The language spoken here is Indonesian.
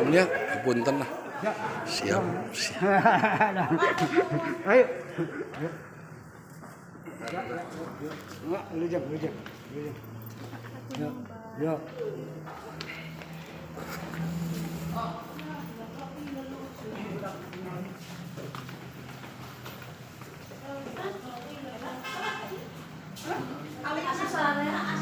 Om ya, punten lah. Ya. Siap. Siap. Ayo. Enggak, lu jam. Ya. Asal